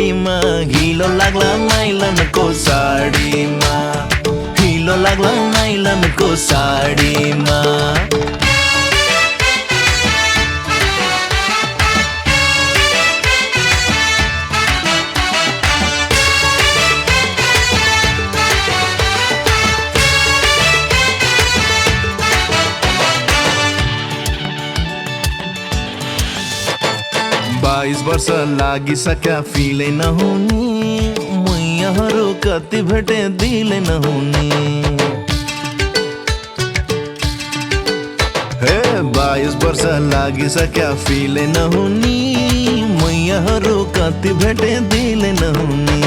गाडीमा हिलो लाग्ला नाइलनको साडीमा हिलो लाग्ला नाइलनको साडीमा बाइस वर्ष लागिसक्या फिलै नहुने मैयाहरू कति भेटे दिलै नहुने हे 22 वर्ष लागिसक्या फिलै नहुने मैयाहरू कति भेटे दिलै नहुने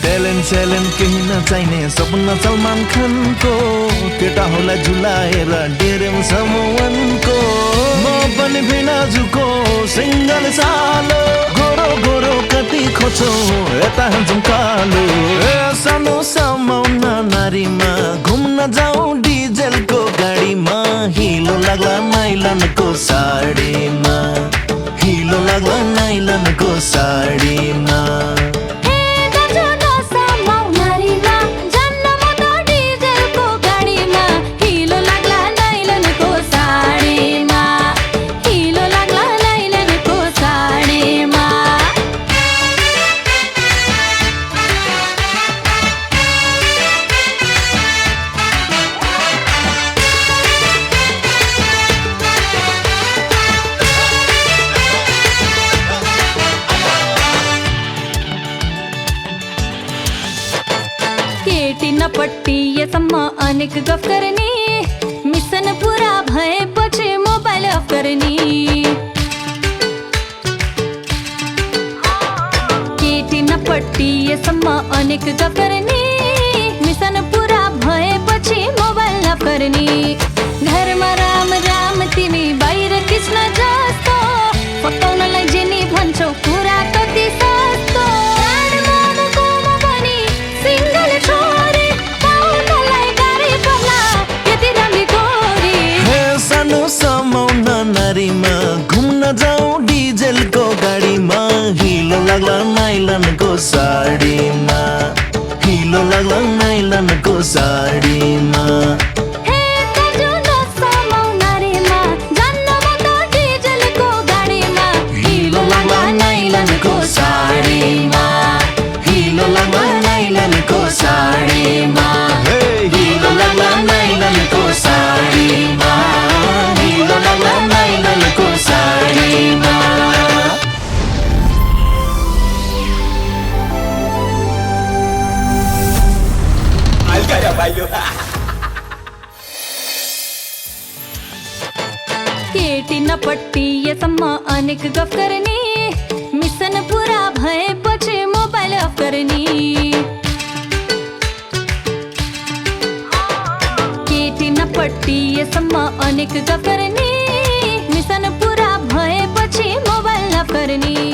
ट्यालेन्ट स्यालेन्ट केही नचाहिने सपना सलमान खानको केटा होला झुलाएर डेरेम समवनको म पनि भिनाजुको सिंगल सालो गोरो गोरो कति खोजो यता हान्छौँ कालो सानो समाउन नारीमा घुम्न जाउँ डिजेलको गाडीमा हिलो लाग्ला नाइलनको साडीमा हिलो लाग्ला नाइलनको साडीमा पट्टी यसम्म अनेक गफ गर्ने मिसन पुरा भएपछि मोबाइल अफ गर्ने केटी नपट्टी यसम्म अनेक गफ गर्ने मिसन पुरा भएपछि मोबाइल अफ गर्ने घरमा राम राम तिमी बाहिर कृष्ण जस्तो पकाउनलाई जेनी भन्छौ कुरा कति सस्तो समाउन नारीमा घुम्न जाउँ डिजेलको गाडीमा हिलो लाग्ला नाइलनको साडीमा हिलो लाग्ला नाइलनको साडीमा हिलो लाग्ला नाइलनको साडीमा हिलो लाग्ला नाइलनको साडीमा हिलो लाग्ला नाइलनको साडीमा हिलो लाग्ला नाइलनको साडीमा केटी नपट्टी यसम्म अनेक गफ गर्ने मिसन पुरा भएपछि मोबाइल अफ गर्ने केटी नपट्टी यसम्म अनेक गफ गर्ने मिसन पुरा भएपछि मोबाइल अफ गर्ने